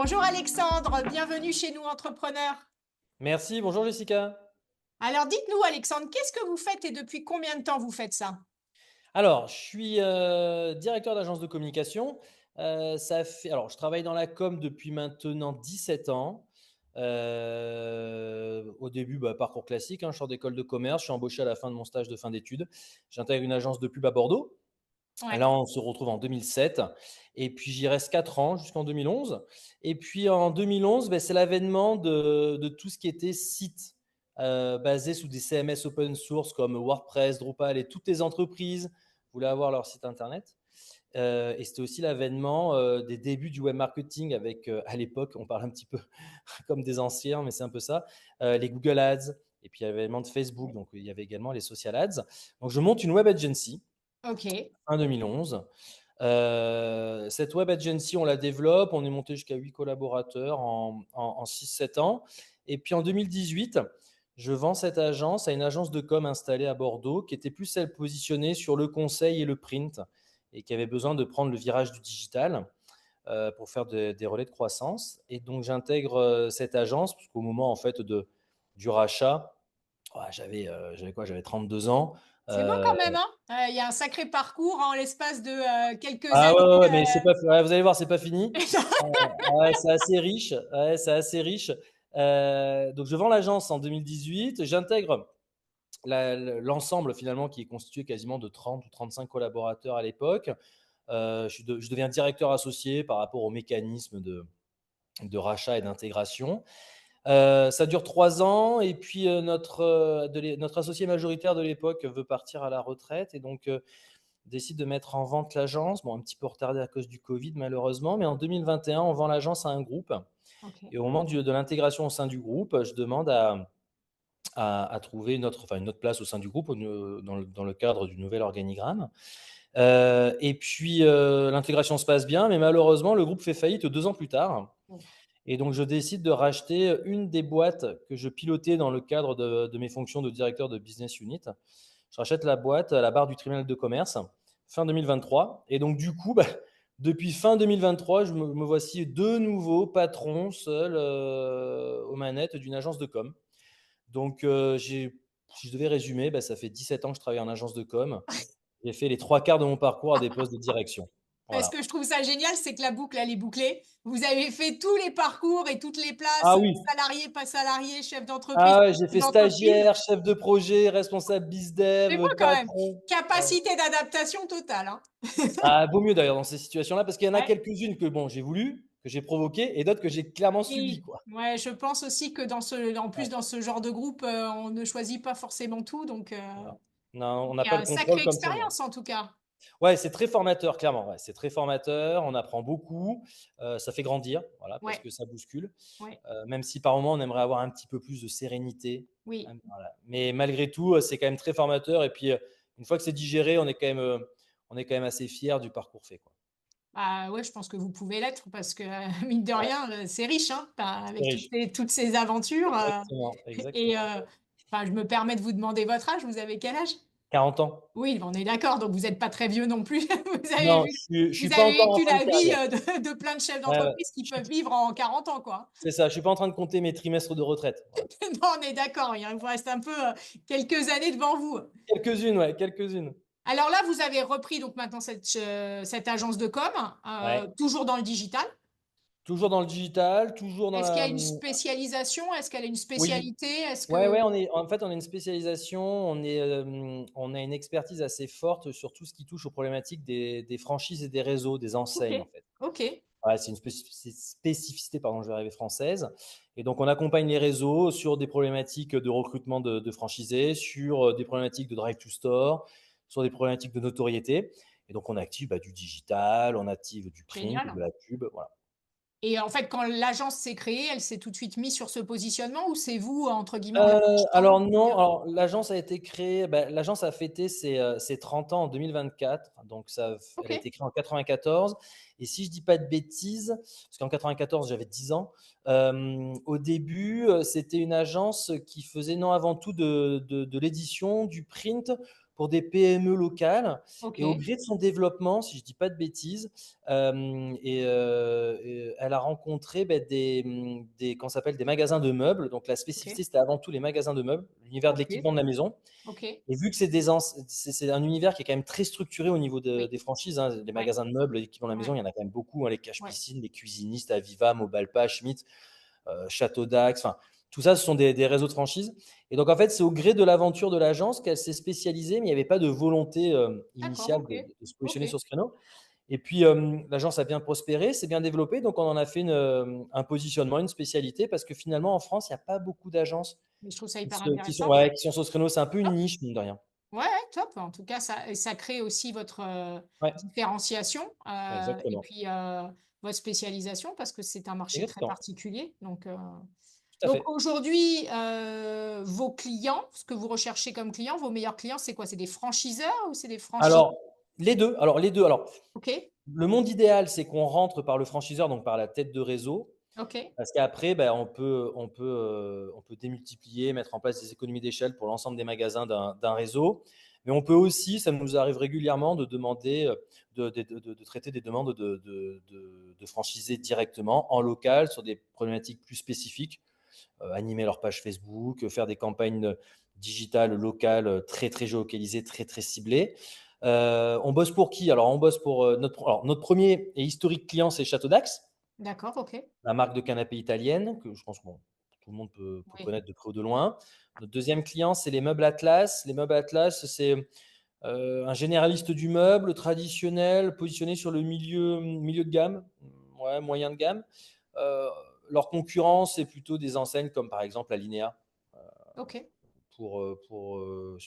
Bonjour Alexandre, bienvenue chez nous entrepreneurs. Merci, bonjour Jessica. Alors dites-nous Alexandre, qu'est-ce que vous faites et depuis combien de temps vous faites ça? Alors, je suis directeur d'agence de communication. Alors, je travaille dans la com depuis maintenant 17 ans. Au début, parcours classique, hein, je sors d'école de commerce, je suis embauché à la fin de mon stage de fin d'études. J'intègre une agence de pub à Bordeaux. Ouais. Là, on se retrouve en 2007. Et puis, j'y reste 4 ans jusqu'en 2011. Et puis, en 2011, c'est l'avènement de tout ce qui était site basé sous des CMS open source comme WordPress, Drupal et toutes les entreprises voulaient avoir leur site internet. Et c'était aussi l'avènement des débuts du web marketing avec, à l'époque, on parle un petit peu comme des anciens, mais c'est un peu ça, les Google Ads. Et puis, il y avait l'avènement de Facebook. Donc, il y avait également les social ads. Donc, je monte une web agency Ok. fin 2011. Cette web agency, on la développe, on est monté jusqu'à 8 collaborateurs en 6-7 ans. Et puis en 2018, je vends cette agence à une agence de com installée à Bordeaux qui était plus celle positionnée sur le conseil et le print et qui avait besoin de prendre le virage du digital pour faire des relais de croissance. Et donc j'intègre cette agence parce qu'au moment en fait du rachat, ouais, j'avais quoi? J'avais 32 ans. C'est bon Euh, quand même, hein? Il y a un sacré parcours en l'espace de quelques Ah ouais, années. ouais, ouais, mais c'est pas, ouais, vous allez voir, c'est pas fini. Ouais, c'est assez riche. Ouais, c'est assez riche. Donc, je vends l'agence en 2018. J'intègre l'ensemble finalement qui est constitué quasiment de 30 ou 35 collaborateurs à l'époque. Je deviens directeur associé par rapport au mécanisme de rachat et d'intégration. Ça dure 3 ans et puis notre associé majoritaire de l'époque veut partir à la retraite et donc décide de mettre en vente l'agence. Bon, un petit peu retardé à cause du Covid, malheureusement, mais en 2021, on vend l'agence à un groupe. Ok. Et au moment de l'intégration au sein du groupe, je demande à trouver une autre place au sein du groupe dans le cadre du nouvel organigramme. Et puis, l'intégration se passe bien, mais malheureusement, le groupe fait faillite 2 ans plus tard. Et donc, je décide de racheter une des boîtes que je pilotais dans le cadre de mes fonctions de directeur de business unit. Je rachète la boîte à la barre du tribunal de commerce fin 2023. Et donc, du coup, depuis fin 2023, me voici de nouveau patron seul aux manettes d'une agence de com. Donc, si je devais résumer, ça fait 17 ans que je travaille en agence de com. J'ai fait les 3 quarts de mon parcours à des postes de direction. Ce que Voilà. je trouve ça génial, c'est que la boucle, elle est bouclée. Vous avez fait tous les parcours et toutes les places, Ah oui. salarié, pas salarié, chef d'entreprise, Ah pas ouais, j'ai chef fait d'entreprise. stagiaire, chef de projet, responsable C'est beau bizdev, quand même. patron. Ouais. Capacité d'adaptation totale, hein. Ah, vaut mieux d'ailleurs dans ces situations-là parce qu'il y en a Ouais. quelques-unes que bon, j'ai voulu, que j'ai provoquées et d'autres que j'ai clairement subies, Oui, quoi. ouais, je pense aussi que en plus Ouais, dans ce genre de groupe, on ne choisit pas forcément tout, donc non. Non, on n'a et pas le contrôle sacrée comme tout le monde. expérience en tout cas. Ouais, c'est très formateur, clairement. Ouais, c'est très formateur. On apprend beaucoup. Ça fait grandir, voilà, parce Ouais, que ça bouscule. ouais, Même si par moment on aimerait avoir un petit peu plus de sérénité. oui. Voilà. Mais malgré tout, c'est quand même très formateur. Et puis, une fois que c'est digéré, on est quand même assez fier du parcours fait, quoi. Bah ouais, je pense que vous pouvez l'être parce que mine de Ouais, rien, c'est riche, hein, enfin, c'est avec riche. toutes ces aventures. Exactement, Et exactement. enfin, je me permets de vous demander votre âge. Vous avez quel âge? 40 ans. Oui, on est d'accord. Donc vous n'êtes pas très vieux non plus. Non, je suis Vous pas avez encore en vécu fin de la vie carrière. de plein de chefs Ouais, ouais. d'entreprise qui peuvent vivre en 40 ans, quoi. C'est ça. Je suis pas en train de compter mes trimestres de retraite. Voilà. Non, on est d'accord. Il vous reste un peu quelques années devant vous. Quelques-unes, ouais, quelques-unes. Alors là, vous avez repris donc maintenant cette agence de com, Ouais. toujours dans le digital. Toujours dans le digital, toujours dans Est-ce qu'il y a la. une spécialisation? Est-ce qu'elle a une Oui. spécialité? Est-ce Ouais, que... ouais. En fait, on a une spécialisation. On a une expertise assez forte sur tout ce qui touche aux problématiques des franchises et des réseaux, des Ok, enseignes, en fait. ok, Ouais, c'est une spécificité, pardon, je vais arriver française. Et donc, on accompagne les réseaux sur des problématiques de recrutement de franchisés, sur des problématiques de drive to store, sur des problématiques de notoriété. Et donc, on active du digital, on active du print, de génial. la pub. Voilà. Et en fait, quand l'agence s'est créée, elle s'est tout de suite mise sur ce positionnement ou c'est vous, entre guillemets, en l'achetant Alors non, alors l'agence a été créée, l'agence a fêté ses 30 ans en 2024, donc Ok, elle a été créée en 94. Et si je dis pas de bêtises, parce qu'en 94 j'avais 10 ans, au début c'était une agence qui faisait non avant tout de l'édition, du print pour des PME locales. Ok, Et au gré de son développement, si je ne dis pas de bêtises, elle a rencontré qu'on s'appelle des magasins de meubles. Donc la ok, spécificité, c'était avant tout les magasins de meubles, l'univers de ok, l'équipement de la maison. ok. Et vu que c'est un univers qui est quand même très structuré au niveau Oui, des franchises, hein, les ouais, magasins de meubles, les équipements de la maison, ouais, il y en a quand même beaucoup, hein, les ouais. caches-piscines, les cuisinistes, Aviva, Mobalpa, Schmitt, Château d'Axe, enfin, tout ça, ce sont des réseaux de franchises. Et donc, en fait, c'est au gré de l'aventure de l'agence qu'elle s'est spécialisée, mais il n'y avait pas de volonté D'accord, initiale ok, de se ok. positionner sur ce créneau. Et puis, l'agence a bien prospéré, s'est bien développée, donc on en a fait un positionnement, une spécialité, parce que finalement, en France, il n'y a pas beaucoup d'agences Mais je trouve ça hyper intéressant. ouais, qui sont sur ce créneau. C'est un peu une Top. niche, mine de rien. Ouais, ouais, top. En tout cas, ça crée aussi votre Ouais, différenciation et exactement. puis votre spécialisation parce que c'est un marché très Exactement. particulier. Tout à Donc fait. aujourd'hui, vos clients, ce que vous recherchez comme clients, vos meilleurs clients, c'est quoi? C'est des franchiseurs ou c'est des franchises? Alors, les deux. Alors, les deux. Alors, Ok, le monde idéal, c'est qu'on rentre par le franchiseur, donc par la tête de réseau, ok, parce qu'après, ben, on peut démultiplier, mettre en place des économies d'échelle pour l'ensemble des magasins d'un réseau. Mais on peut aussi, ça nous arrive régulièrement, de demander, de traiter des demandes de franchisés directement en local sur des problématiques plus spécifiques, animer leur page Facebook, faire des campagnes digitales locales très, très géolocalisées, très, très ciblées. On bosse pour qui? Alors, on bosse pour notre premier et historique client, c'est Château d'Axe, d'accord, ok. la marque de canapé italienne, que je pense que bon, tout le monde peut Oui, connaître de près ou de loin. Notre deuxième client, c'est les meubles Atlas. Les meubles Atlas, c'est un généraliste du meuble traditionnel, positionné sur le milieu de gamme, ouais, moyen de gamme. Euh, Leur concurrence, c'est plutôt des enseignes comme par exemple Alinea, ok, si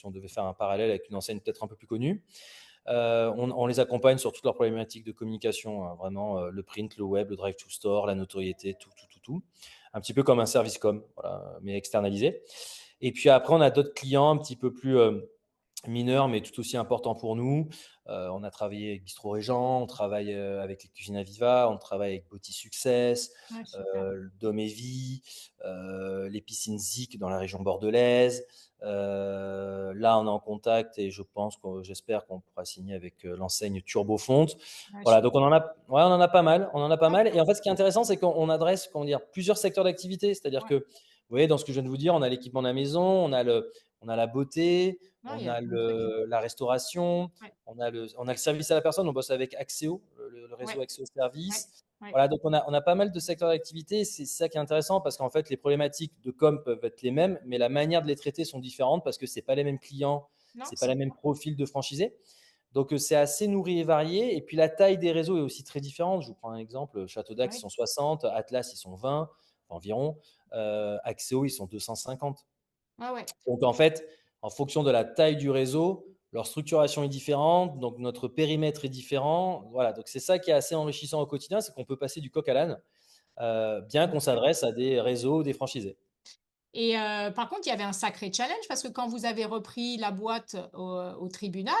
on devait faire un parallèle avec une enseigne peut-être un peu plus connue. On les accompagne sur toutes leurs problématiques de communication, hein, vraiment le print, le web, le drive to store, la notoriété, tout, tout, tout, tout. Un petit peu comme un service com, voilà, mais externalisé. Et puis après, on a d'autres clients un petit peu plus mineurs, mais tout aussi importants pour nous. On a travaillé avec Bistro Régent, on travaille avec les Cuisines Aviva, on travaille avec Boti Success, ouais, super. Dom et Vie, les piscines Zik dans la région bordelaise. Là, on est en contact et j'espère qu'on pourra signer avec l'enseigne Turbofonte. Ouais, Voilà, super. donc on en a pas mal, on en a pas mal. Et D'accord. en fait, ce qui est intéressant, c'est qu'on adresse, comment dire, plusieurs secteurs d'activité. C'est-à-dire Ouais. que, vous voyez, dans ce que je viens de vous dire, on a l'équipement de la maison, on a la beauté, Non, il on y a a plein de trucs. la restauration, Ouais, on a le service à la personne. On bosse avec Axéo, le réseau ouais, Axéo ouais, Service. ouais. Voilà, donc on a pas mal de secteurs d'activité. C'est ça qui est intéressant parce qu'en fait, les problématiques de com peuvent être les mêmes, mais la manière de les traiter sont différentes parce que c'est pas les mêmes clients, Non, c'est pas c'est les mêmes ça. profils de franchisés. Donc c'est assez nourri et varié. Et puis la taille des réseaux est aussi très différente. Je vous prends un exemple. Château d'Axe, ils Ouais. sont 60, Atlas, ils sont 20 environ. Axéo, ils sont 250. Ouais, ouais. Donc en fait, en fonction de la taille du réseau, leur structuration est différente, donc notre périmètre est différent. Voilà, donc c'est ça qui est assez enrichissant au quotidien, c'est qu'on peut passer du coq à l'âne, bien qu'on Ok. s'adresse à des réseaux, des franchisés. Et par contre, il y avait un sacré challenge parce que quand vous avez repris la boîte au tribunal,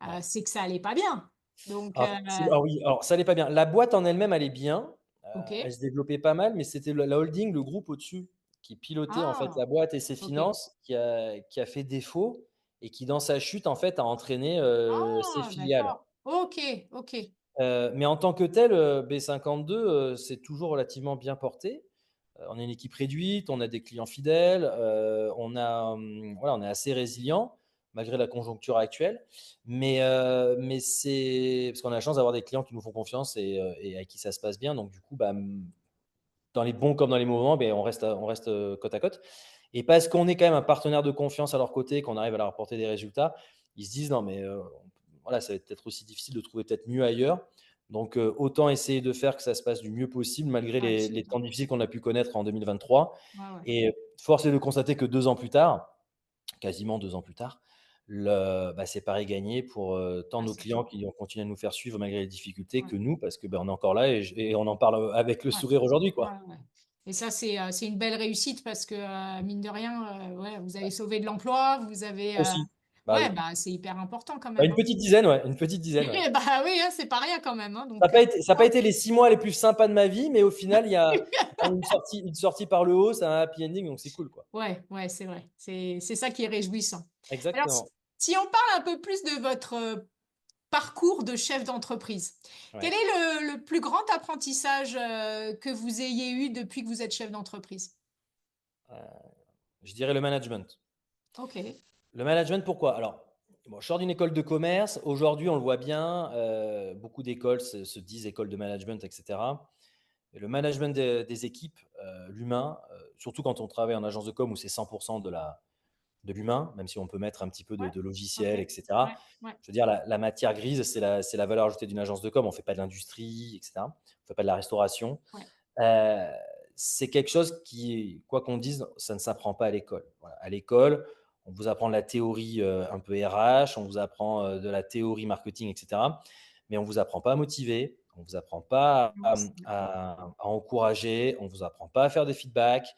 Ouais. c'est que ça allait pas bien. Donc, Alors oui, alors ça n'est pas bien. La boîte en elle-même, elle est bien. ok. Elle se développait pas mal, mais c'était la holding, le groupe au-dessus, qui pilotait en fait Ah, la boîte et ses ok. finances, qui a fait défaut et qui, dans sa chute, en fait, a entraîné ses Ah, filiales. d'accord. Ok, ok. Mais en tant que tel, B52, c'est toujours relativement bien porté. On est une équipe réduite, on a des clients fidèles, voilà, on est assez résilient malgré la conjoncture actuelle. Mais c'est parce qu'on a la chance d'avoir des clients qui nous font confiance et avec qui ça se passe bien. Donc du coup, bah, dans les bons comme dans les mauvais, ben, on reste côte à côte. Et parce qu'on est quand même un partenaire de confiance à leur côté, qu'on arrive à leur apporter des résultats, ils se disent non, mais voilà, ça va être peut-être aussi difficile de trouver peut-être mieux ailleurs. Donc, autant essayer de faire que ça se passe du mieux possible malgré Ouais, les super. temps difficiles qu'on a pu connaître en 2023. Ouais, ouais. Et force est de constater que 2 ans plus tard, quasiment 2 ans plus tard, c'est pareil gagné pour tant Ouais, nos c'est clients top. qui ont continué à nous faire suivre malgré les difficultés Ouais, que nous, parce que ben, on est encore là et on en parle avec le ouais, sourire aujourd'hui, ouais, quoi. ouais. Et ça, c'est une belle réussite parce que, mine de rien, ouais, vous avez sauvé de l'emploi, vous avez. Aussi. Bah oui. Ouais, bah, c'est hyper important quand Bah, même, une hein. petite dizaine, ouais, une petite dizaine, ouais. Eh bah oui, hein, c'est pas rien quand même, hein, Ça donc, n'a pas été les 6 mois les plus sympas de ma vie, mais au final, il y a quand même une sortie par le haut, c'est un happy ending, donc c'est cool, quoi. ouais, ouais, c'est vrai. C'est ça qui est réjouissant. Alors, Exactement. Si on parle un peu plus de votre parcours de chef d'entreprise, quel Ouais. est le plus grand apprentissage que vous ayez eu depuis que vous êtes chef d'entreprise? Heu, je dirais le management. Ok, Le management, pourquoi? Alors, bon, je sors d'une école de commerce. Aujourd'hui, on le voit bien, beaucoup d'écoles se disent écoles de management, et cetera. Et le management des équipes, l'humain, surtout quand on travaille en agence de com où c'est 100 de l'humain, même si on peut mettre un petit peu ouais, de ok, logiciel, et cetera. ouais, ouais, Je veux dire, la matière grise, c'est la valeur ajoutée d'une agence de com. On ne fait pas de l'industrie, et cetera. On ne fait pas de la restauration. ouais, Heu, c'est quelque chose qui, quoi qu'on dise, ça ne s'apprend pas à l'école. Voilà, à l'école, on vous apprend de la théorie, un peu RH, on vous apprend, de la théorie marketing, et cetera, mais on vous apprend pas à motiver, on vous apprend pas non, à, c'est vrai. à encourager, on vous apprend pas à faire des feedbacks,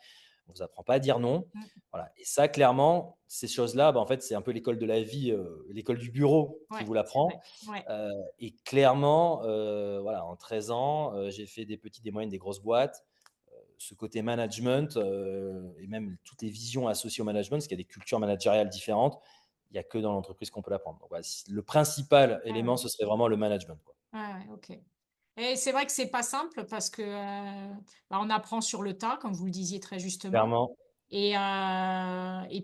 on vous apprend pas à dire non. Mm. Voilà, et ça, clairement, ces choses-là, bah, en fait, c'est un peu l'école de la vie, l'école du bureau qui Ouais, vous c'est l'apprend. vrai. Ouais, Et clairement, voilà, en 13 ans, j'ai fait des petites, des moyennes, des grosses boîtes. Ce côté management, et même toutes les visions associées au management, parce qu'il y a des cultures managériales différentes, il n'y a que dans l'entreprise qu'on peut l'apprendre. Donc, voilà, le principal ouais, élément, ouais, ce serait vraiment le management, quoi. ouais, ouais, ok. Et c'est vrai que c'est pas simple parce que bah, on apprend sur le tas, comme vous le disiez très justement. Clairement. Et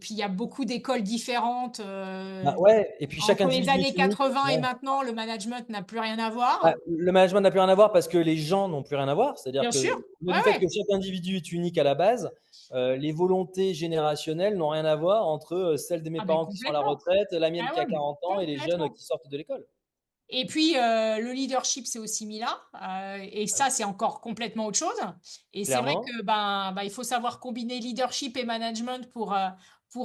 puis il y a beaucoup d'écoles différentes. Bah, ouais, et puis chaque Entre les individu est années unique. 80 et Ouais. maintenant, le management n'a plus rien à Bah, voir. le management n'a plus rien à voir parce que les gens n'ont plus rien à voir. C'est-à-dire Bien sûr. que, au-delà Ouais, du fait que ouais. chaque individu est unique à la base, les volontés générationnelles n'ont rien à voir entre, celles de mes Ah ben parents qui sont à la complètement. retraite, la mienne Ah qui ouais, a mais 40 ans et les jeunes complètement. qui sortent de l'école. Et puis, le leadership, c'est aussi mis là. Et Ouais, ça, c'est encore complètement autre chose. Et c'est vrai clairement. que ben, il faut savoir combiner leadership et management pour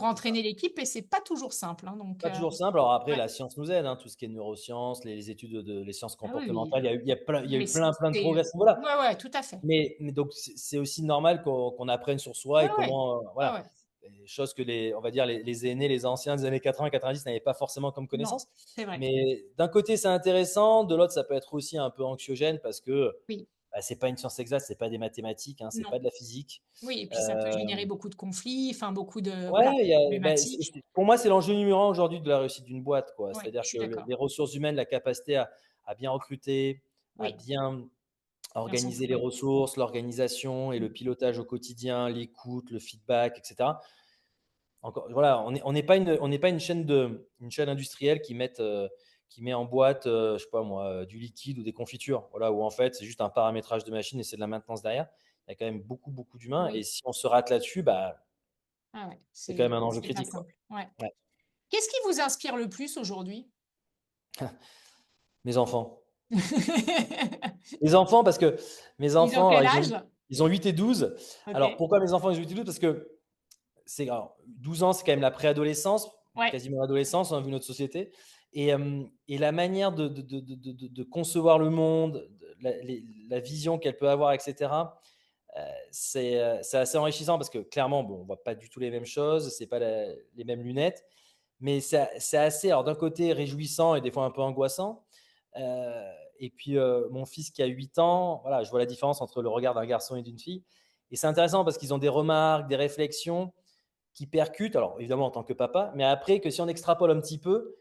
entraîner l'équipe. Et c'est pas toujours simple, hein. Donc, Pas toujours simple. Alors après, ouais. la science nous aide, hein, tout ce qui est neurosciences, les études les sciences Ah oui, comportementales. oui. Il y a Mais eu plein de c'est, progrès à ce niveau-là. ouais, ouais, tout à fait. Mais donc, c'est aussi normal qu'on apprenne sur soi Ouais, et ouais. comment, Ouais, voilà, ouais. des choses que on va dire, les aînés, les anciens des années 80-90 n'avaient pas forcément comme Non, connaissance. c'est vrai. Mais d'un côté, c'est intéressant, de l'autre, ça peut être aussi un peu anxiogène parce que Oui. bah, c'est pas une science exacte, c'est pas des mathématiques, hein, c'est Non. pas de la physique. Oui, et puis ça peut Euh, générer beaucoup de conflits, enfin beaucoup de, Ouais, voilà, bah, problématiques. pour moi, c'est l'enjeu numéro un aujourd'hui de la réussite d'une boîte, quoi. Oui, C'est-à-dire je que suis d'accord. les ressources humaines, la capacité à bien recruter, à Oui, bien bien organiser les s'entourer. ressources, l'organisation et Mm. le pilotage au quotidien, l'écoute, le feedback, et cetera. Encore, voilà, on n'est pas une chaîne industrielle qui met en boîte, je sais pas moi, du liquide ou des confitures. Voilà, où en fait, c'est juste un paramétrage de machine et c'est de la maintenance derrière. Il y a quand même beaucoup d'humains et Oui. si on se rate là-dessus, bah, Ah ouais, c'est quand même un enjeu c'est pas critique, quoi. simple. Ouais. Ouais. Qu'est-ce qui vous inspire le plus aujourd'hui? Mes enfants. Mes enfants, parce que mes Ils ont enfants, alors, quel âge? ils ont 8 et 12. Alors, OK. pourquoi mes enfants, ils ont 8 et 12? Parce que alors, 12 ans, c'est quand même la préadolescence, Ouais. quasiment l'adolescence, hein, vu notre société. Et la manière de concevoir le monde, la vision qu'elle peut avoir, etc., c'est assez enrichissant parce que clairement, bon, on ne voit pas du tout les mêmes choses, c'est pas les mêmes lunettes, mais c'est assez, alors d'un côté, réjouissant et des fois un peu angoissant. Euh, et puis, mon fils qui a 8 ans, voilà, je vois la différence entre le regard d'un garçon et d'une fille. Et c'est intéressant parce qu'ils ont des remarques, des réflexions qui percutent, alors évidemment en tant que papa, mais après que si on extrapole un petit peu,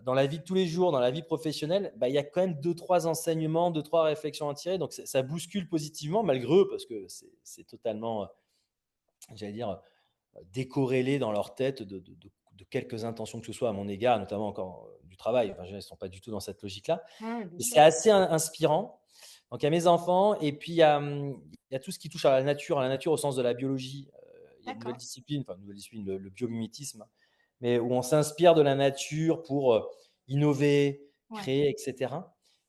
dans la vie de tous les jours, dans la vie professionnelle, bah, il y a quand même deux, trois enseignements, deux, trois réflexions à tirer. Donc ça bouscule positivement, malgré eux, parce que c'est totalement, j'allais dire, décorrélé dans leur tête de quelques intentions que ce soit à mon égard, notamment encore du travail. Enfin, ils ne sont pas du tout dans cette logique-là. Ouais, ouais, bien Et sûr. c'est assez inspirant. Donc, il y a mes enfants, et puis il y a tout ce qui touche à la nature au sens de la biologie. Il y a D'accord. une nouvelle discipline, le biomimétisme, mais où on s'inspire de la nature pour innover, Ouais. créer, etc.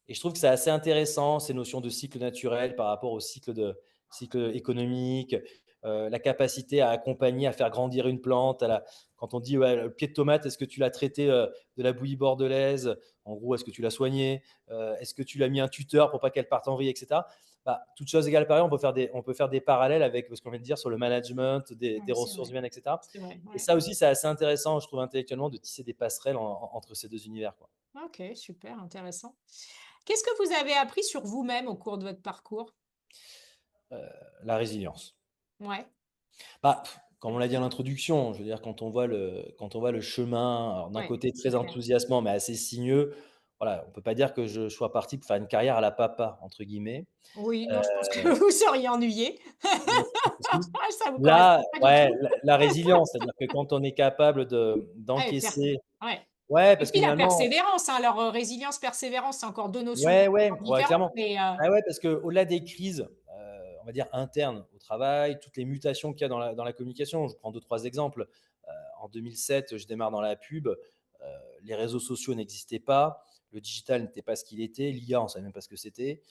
Et je trouve que c'est assez intéressant, ces notions de cycle naturel par rapport au cycle économique, la capacité à accompagner, à faire grandir une plante. Quand on dit ouais, le pied de tomate, est-ce que tu l'as traité de la bouillie bordelaise? En gros, est-ce que tu l'as soigné? Est-ce que tu l'as mis un tuteur pour pas qu'elle parte en vrille, etc. Bah, toutes choses égales par ailleurs, on peut faire des parallèles avec ce qu'on vient de dire sur le management des Ouais, c'est ressources vrai. humaines, etc. C'est vrai. Et Ouais. ça aussi, c'est assez intéressant, je trouve, intellectuellement, de tisser des passerelles entre ces deux univers, quoi. OK, super intéressant. Qu'est-ce que vous avez appris sur vous-même au cours de votre parcours? La résilience. Ouais. Bah, comme on l'a dit en introduction, je veux dire, quand on voit le chemin, alors d'un Ouais, côté c'est très clair. enthousiasmant, mais assez signeux, voilà, on peut pas dire que je sois parti pour faire une carrière à la papa, entre guillemets. Oui, Heu, non, je pense que vous seriez ennuyé. donc je pense aussi. Ça vous Là, correspond pas du ouais, tout. la résilience, c'est-à-dire que quand on est capable Ah et d'encaisser, ouais. ouais, Et parce que puis la finalement, persévérance, hein, alors, résilience, persévérance, c'est encore 2 notions ouais, ouais, complètement ouais, différentes, clairement. mais Ah ouais, parce qu'au-delà des crises, on va dire internes au travail, toutes les mutations qu'il y a dans la communication. Je prends 2-3 exemples. En 2007, je démarre dans la pub, les réseaux sociaux n'existaient pas, le digital n'était pas ce qu'il était, l'IA, on ne savait même pas ce que c'était.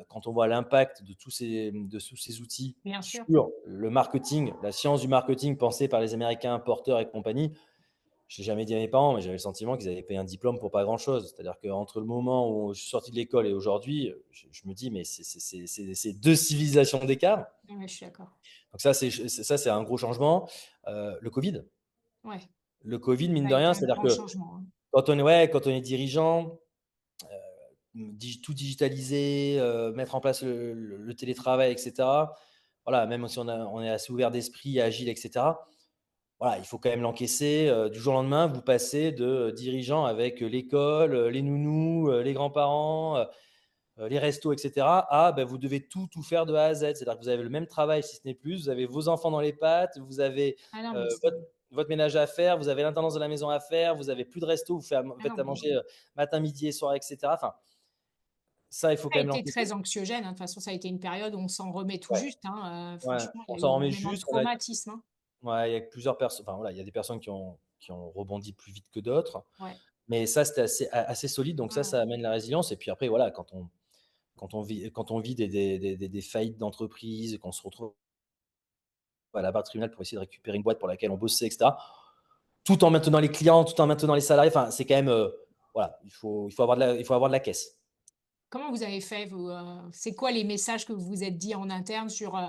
Quand on voit l'impact de tous ces outils bien sûr. sur le marketing, la science du marketing pensée par les Américains, Porter et compagnie, je l'ai jamais dit à mes parents, mais j'avais le sentiment qu'ils avaient payé un diplôme pour pas grand-chose. C'est-à-dire qu'entre le moment où je suis sorti de l'école et aujourd'hui, je me dis, mais c'est deux civilisations d'écart. Ouais, je suis d'accord. Donc ça, c'est un gros changement. Le Covid. Ouais, Le Covid, mine ça a de été rien, un c'est-à-dire grand que changement, hein. quand on est dirigeant, tout digitaliser, mettre en place le télétravail, etc. Voilà, même si on est assez ouvert d'esprit, agile, etc. Voilà, il faut quand même l'encaisser. Du jour au lendemain, vous passez de dirigeant avec l'école, les nounous, les grands-parents, les restos, etc., à ben, vous devez tout faire de A à Z. C'est-à-dire que vous avez le même travail, si ce n'est plus. Vous avez vos enfants dans les pattes, vous avez Ah non, euh, mais votre, c'est votre ménage à faire, vous avez l'intendance de la maison à faire, vous avez plus de resto, vous ah faites non, à mais manger matin, midi et soir, etc. Enfin, ça, il faut ça quand a même été l'encaisser. très anxiogène, hein. De toute façon, ça a été une période où on s'en remet tout Ouais, juste, hein, ouais. franchement, il On y a eu s'en remet énormément de juste. traumatismes, hein. Ouais, il y a plusieurs personnes. Enfin, voilà, il y a des personnes qui ont rebondi plus vite que d'autres. Ouais. Mais ça, c'était assez solide. Donc Ouais, ça ouais. amène la résilience. Et puis après, voilà, quand on vit des faillites d'entreprise, qu'on se retrouve à la barre de tribunal pour essayer de récupérer une boîte pour laquelle on bossait, etc., tout en maintenant les clients, tout en maintenant les salariés, enfin, c'est quand même, voilà, il faut avoir de la caisse. Comment vous avez fait vous, c'est quoi les messages que vous vous êtes dit en interne sur,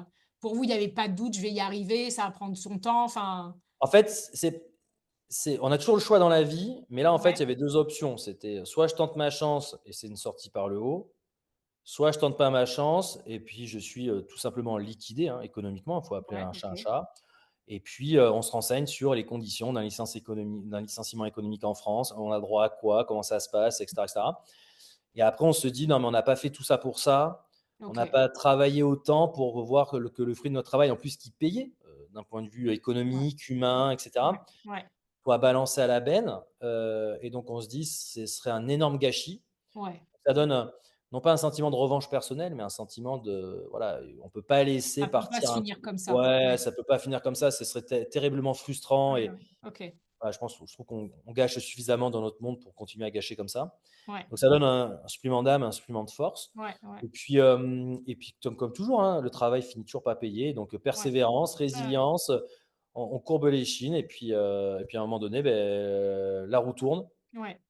pour vous, il y avait pas de doute: «Je vais y arriver, ça va prendre son temps», enfin En fait, on a toujours le choix dans la vie, mais là, en fait, il ouais, y avait deux options. C'était soit je tente ma chance et c'est une sortie par le haut, soit je tente pas ma chance et puis je suis tout simplement liquidé, hein, économiquement. Il faut appeler ouais, un chat un OK. chat. Et puis, on se renseigne sur les conditions d'un licenciement économique en France. On a droit à quoi? Comment ça se passe? Etc. etc. Et après, on se dit, non, mais on n'a pas fait tout ça pour ça. On n'a OK. pas travaillé autant pour voir que le fruit de notre travail, en plus, qui payait d'un point de vue Ouais, économique, ouais, humain, ouais, etc., ouais, soit balancé à la benne. Et donc, on se dit, ce serait un énorme gâchis. ouais. Ça donne non pas un sentiment de revanche personnelle, mais un sentiment de, voilà, on ne peut pas laisser Ça peut pas partir se un. finir comme ça. Ouais, Ouais, ça ne peut pas finir comme ça. Ce serait terriblement frustrant. ouais, Et ouais. OK. voilà, je trouve qu'on gâche suffisamment dans notre monde pour continuer à gâcher comme ça. Ouais, Donc ça donne un supplément d'âme, un supplément de force. ouais, ouais, Et puis comme toujours, hein, le travail finit toujours pas payé. Donc ouais, persévérance, ouais, ouais, résilience, on courbe les chines. Et puis à un moment donné, ben, la roue tourne ouais,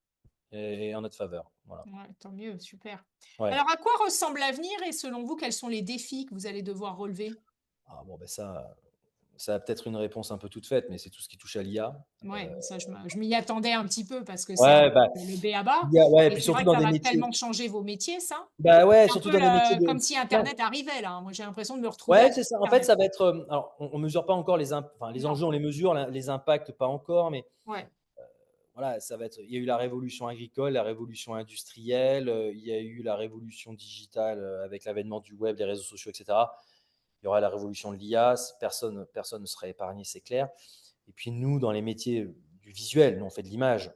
et en notre faveur. Voilà. ouais, tant mieux, super. Ouais. Alors à quoi ressemble l'avenir et selon vous, quels sont les défis que vous allez devoir relever? Ah, bon, ben ça a peut-être une réponse un peu toute faite, mais c'est tout ce qui touche à l'IA. Ouais, ça je m'y attendais un petit peu parce que c'est un Ouais, bah, peu le b.a-ba l'IA, ouais, et et puis c'est surtout vrai que dans ça des va métiers. tellement changer vos métiers ça. Bah ouais, C'est un surtout peu dans des métiers le de. comme si Ouais. internet arrivait là, hein. Moi j'ai l'impression de me retrouver Ouais, avec c'est ça. En fait, internet. ça va être. Alors, on mesure pas encore enfin, les Non, enjeux, on les mesure, les impacts, pas encore, mais ouais, voilà, ça va être. Il y a eu la révolution agricole, la révolution industrielle, il y a eu la révolution digitale avec l'avènement du web, des réseaux sociaux, etc. Il y aura la révolution de l'IA. Personne ne sera épargné, c'est clair. Et puis, nous, dans les métiers du visuel, nous, on fait de l'image.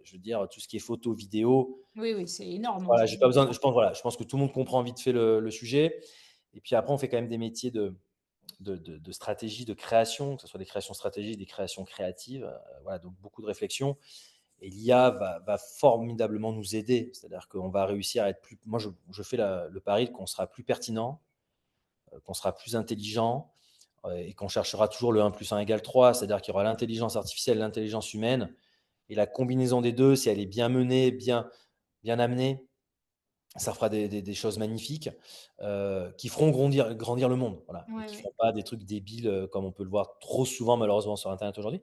Je veux dire, tout ce qui est photo, vidéo. oui, oui, c'est énorme Voilà, j'ai pas aujourd'hui. besoin. Je pense que tout le monde comprend vite fait le sujet. Et puis après, on fait quand même des métiers de stratégie, de création, que ce soit des créations stratégiques, des créations créatives. Voilà, donc beaucoup de réflexion. Et l'IA va formidablement nous aider. C'est-à-dire qu'on va réussir à être plus. Moi, je fais le pari qu'on sera plus pertinent, qu'on sera plus intelligent et qu'on cherchera toujours le 1 plus 1 égale 3. C'est-à-dire qu'il y aura l'intelligence artificielle, l'intelligence humaine. Et la combinaison des deux, si elle est bien menée, bien amenée, ça fera des choses magnifiques qui feront grandir le monde. Voilà, et Ouais, qui ne ouais. feront pas des trucs débiles comme on peut le voir trop souvent malheureusement sur Internet aujourd'hui.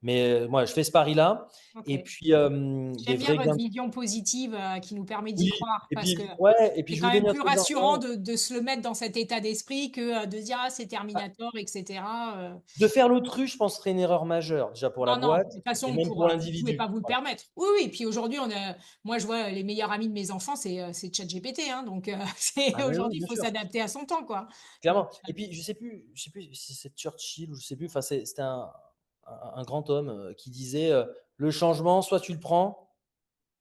Mais moi, je fais ce pari-là OK. et puis, des J'aime bien vrais votre gains. vision positive, qui nous permet d'y Oui croire et parce puis que ouais et puis c'est je quand veux même donner un plus truc rassurant ouais. de se le mettre dans cet état d'esprit que, de se dire: «Ah, c'est Terminator» et cetera. De faire l'autruche, je pense, serait une erreur majeure, déjà pour la Non, non, boîte de toute et façon même pour, pour vous pouvez pas l'individu. vous le Voilà. permettre. Oui, oui, puis aujourd'hui on a moi je vois les meilleurs amis de mes enfants, c'est ChatGPT, hein, donc c'est Ah mais oui, aujourd'hui il bien faut sûr, s'adapter à son temps, quoi. Donc clairement et puis je sais plus si c'est Churchill ou je sais plus, enfin c'était un grand homme, qui disait, «Le changement, soit tu le prends,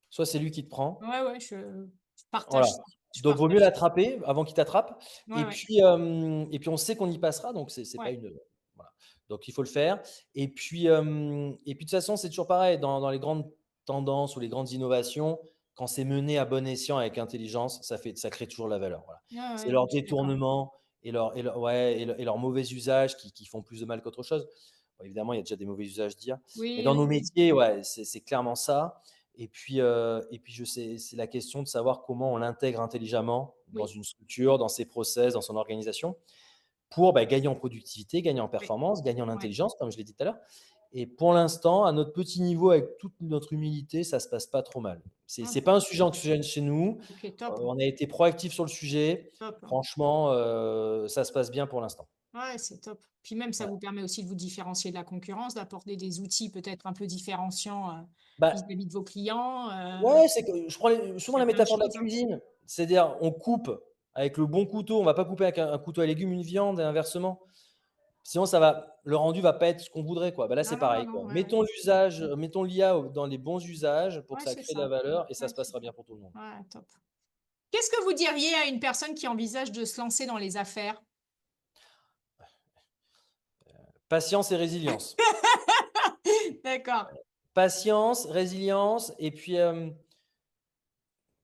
soit c'est lui qui te prend». ouais, ouais, je Voilà, partage ça, je donc vaut mieux partage ça. l'attraper avant qu'il t'attrape Ouais, ouais, et puis on sait qu'on y passera donc c'est pas ouais, une, voilà, donc il faut le faire et puis de toute façon, c'est toujours pareil dans les grandes tendances ou les grandes innovations, quand c'est mené à bon escient avec intelligence, ça crée toujours la valeur, voilà. ouais, C'est ouais, leurs je suis d'accord. détournements et leurs mauvais usages qui font plus de mal qu'autre chose. Bon évidemment, il y a déjà des mauvais usages d'IA, mais Oui, dans nos oui, oui, métiers, ouais, c'est clairement ça et puis je sais c'est la question de savoir comment on l'intègre intelligemment dans oui, une structure, dans ses process, dans son organisation pour, bah, gagner en productivité, gagner en oui, performance, gagner en ouais, intelligence, comme je l'ai dit tout à l'heure et pour l'instant, à notre petit niveau, avec toute notre humilité, ça se passe pas trop mal. C'est OK, pas un sujet anxiogène chez nous, OK, top, on a été proactifs sur le sujet. top. Franchement, ça se passe bien pour l'instant. Ouais, c'est top. Puis même, ça Voilà. vous permet aussi de vous différencier de la concurrence, d'apporter des outils peut-être un peu différenciants, Bah, vis-à-vis de vos clients, ouais, c'est que je prends souvent il y la a plein de métaphore de la choses, hein. cuisine. C'est-à-dire, on coupe avec le bon couteau, on va pas couper avec un couteau à légumes une viande et inversement. Sinon, le rendu va pas être ce qu'on voudrait, quoi. Bah, là, Non, c'est non, non, pareil, non, quoi. ouais, ouais. Mettons l'IA dans les bons usages pour que Ouais, ça c'est crée de ça. la valeur et ça Ouais, se c'est passera ça. bien pour tout le monde. Ouais, top. Qu'est-ce que vous diriez à une personne qui envisage de se lancer dans les affaires? Patience et résilience. D'accord. Patience, résilience et puis,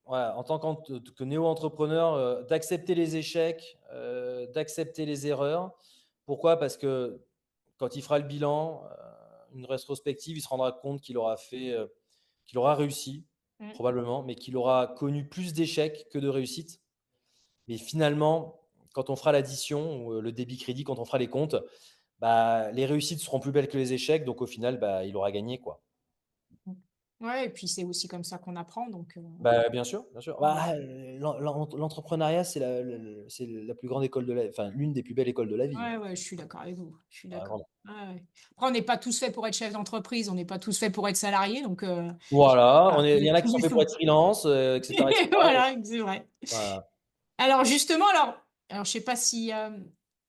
voilà, en tant que néo-entrepreneur, d'accepter les échecs, d'accepter les erreurs. Pourquoi? Parce que quand il fera le bilan, une rétrospective, il se rendra compte qu'il aura réussi, Mmh. probablement, mais qu'il aura connu plus d'échecs que de réussites. Mais finalement, quand on fera l'addition ou, le débit-crédit, quand on fera les comptes, bah, les réussites seront plus belles que les échecs, donc au final, bah, il aura gagné, quoi. Mmh. Ouais et puis c'est aussi comme ça qu'on apprend donc Bah, bien sûr, bien sûr. donc Bah, l'entrepreneuriat, c'est la plus grande école de la enfin, l'une des plus belles écoles de la vie, hein. ouais, ouais, je suis d'accord avec vous, je suis Ah, d'accord. vraiment. Ouais, ouais. Après on n'est pas tous faits pour être chef d'entreprise, on n'est pas tous faits pour être salariés donc Voilà, voilà, il y en a qui sont faits pour être freelance, et cetera voilà, c'est vrai. voilà. Alors justement, alors je sais pas si,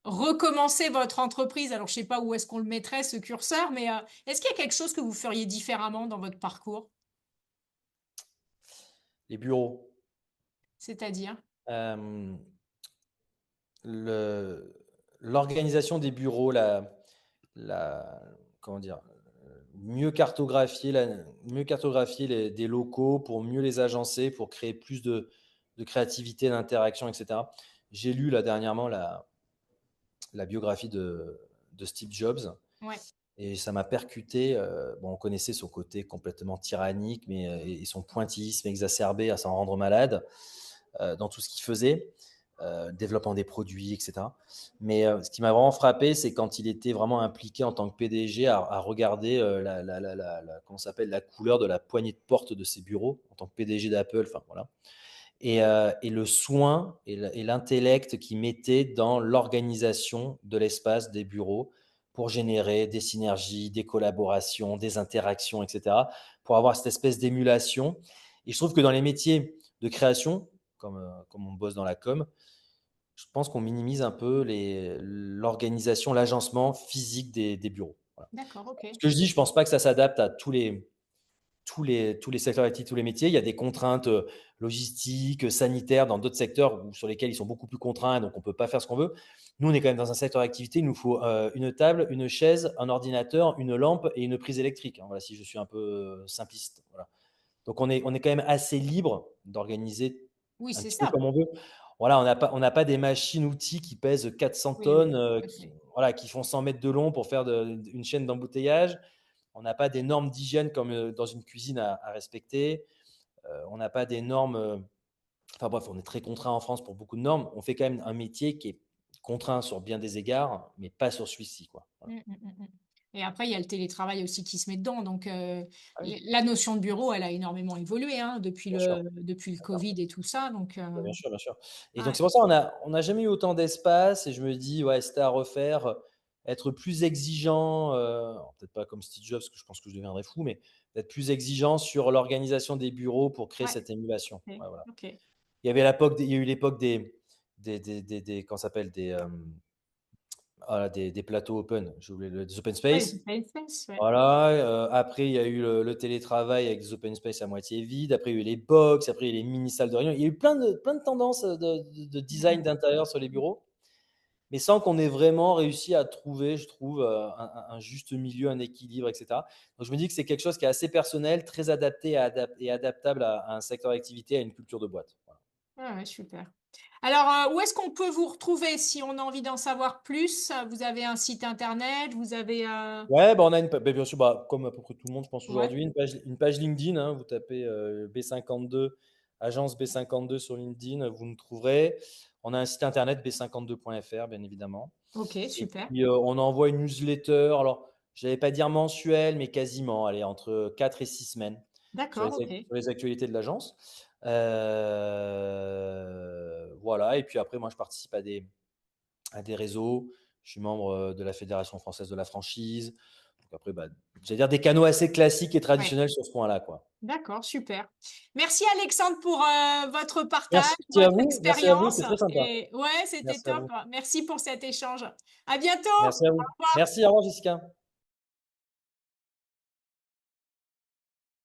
recommencer votre entreprise, alors je sais pas où est-ce qu'on le mettrait ce curseur, mais, est-ce qu'il y a quelque chose que vous feriez différemment dans votre parcours? Les bureaux, C'est-à-dire? hem, le l'organisation des bureaux, la comment dire? Mieux cartographier les des locaux pour mieux les agencer, pour créer plus de créativité, d'interaction et cetera. J'ai lu là dernièrement la biographie de Steve Jobs Ouais. et ça m'a percuté. Bon, on connaissait son côté complètement tyrannique, mais et son pointillisme exacerbé à s'en rendre malade dans tout ce qu'il faisait, développement des produits, etc. Mais ce qui m'a vraiment frappé, c'est quand il était vraiment impliqué en tant que PDG à regarder comment ça s'appelle, la couleur de la poignée de porte de ses bureaux en tant que PDG d'Apple. Enfin voilà et le soin et l'intellect qu'ils mettaient dans l'organisation de l'espace des bureaux pour générer des synergies, des collaborations, des interactions, et cetera, pour avoir cette espèce d'émulation et je trouve que dans les métiers de création, comme on bosse dans la com, je pense qu'on minimise un peu l'organisation, l'agencement physique des bureaux. Voilà. D'accord, Ce OK. que je dis, je ne pense pas que ça s'adapte à tous les secteurs d'activité, tous les métiers. Il y a des contraintes logistiques, sanitaires dans d'autres secteurs sur lesquels ils sont beaucoup plus contraints, donc on ne peut pas faire ce qu'on veut. Nous, on est quand même dans un secteur d'activité, il nous faut une table, une chaise, un ordinateur, une lampe et une prise électrique, hein. Voilà, si je suis un peu simpliste. Voilà. Donc on est quand même assez libre d'organiser Oui, un c'est petit peu ça. comme on veut. Voilà, on n'a pas des machines-outils qui pèsent 400 Oui, oui, tonnes, tout à fait. voilà, qui font 100 mètres de long pour faire une chaîne d'embouteillage. On n'a pas des normes d'hygiène comme dans une cuisine à respecter. On n'a pas des normes. Enfin bref, on est très contraint en France pour beaucoup de normes. On fait quand même un métier qui est contraint sur bien des égards, mais pas sur celui-ci, quoi. Voilà. Mmh, mmh, mmh, mmh. Et après, il y a le télétravail aussi qui se met dedans. Donc, Ah oui, la notion de bureau, elle a énormément évolué, hein, bien sûr. depuis le D'accord. Covid et tout ça. Donc, Bah, bien sûr, bien sûr. Et donc ouais, c'est pour ça on n'a jamais eu autant d'espace et je me dis: «Ouais, c'était à refaire, être plus exigeant», alors peut-être pas comme Steve Jobs, parce que je pense que je deviendrais fou, mais d'être plus exigeant sur l'organisation des bureaux pour créer ouais, cette émulation. ok, Ouais, voilà. ok. Il y a eu l'époque des comment ça s'appelle? Des plateaux open, j'ai oublié des open Ouais, space. c'est pas une fesse, ouais. Voilà, après il y a eu le télétravail avec des open space à moitié vides. Après il y a eu les box, après il y a eu les mini salles de réunion. Il y a eu plein de tendances, de design Mhm. d'intérieur sur les bureaux, mais sans qu'on ait vraiment réussi à trouver, je trouve, un juste milieu, un équilibre et cetera. Donc je me dis que c'est quelque chose qui est assez personnel, très adapté et adaptable à un secteur d'activité, à une culture de boîte. Voilà. Ouais, ouais, super. Alors, où est-ce qu'on peut vous retrouver si on a envie d'en savoir plus? Vous avez un site internet, vous avez, Ouais, bah, on a bien sûr, bah, comme à peu près tout le monde, je pense ouais, aujourd'hui, une page LinkedIn, hein, vous tapez, B52, agence B52 sur LinkedIn, vous nous trouverez. On a un site internet b52.fr, bien évidemment. ok, Et super. puis, on envoie une newsletter, alors je n'allais pas dire mensuelle, mais quasiment, allez, entre 4 et 6 semaines D'accord, ok. sur les actualités de l'agence. Voilà, et puis après, moi, je participe à des réseaux. Je suis membre de la Fédération française de la franchise. Donc après, bah, j'allais dire des canaux assez classiques et Ouais, traditionnels sur ce point-là, quoi. d'accord, super. Merci Alexandre pour votre partage, Merci à vous, expérience. c'est très sympa. Et ouais, c'était Merci à top. vous. Merci pour cet échange. À bientôt. Merci à Au vous. revoir. Merci, au revoir Jessica.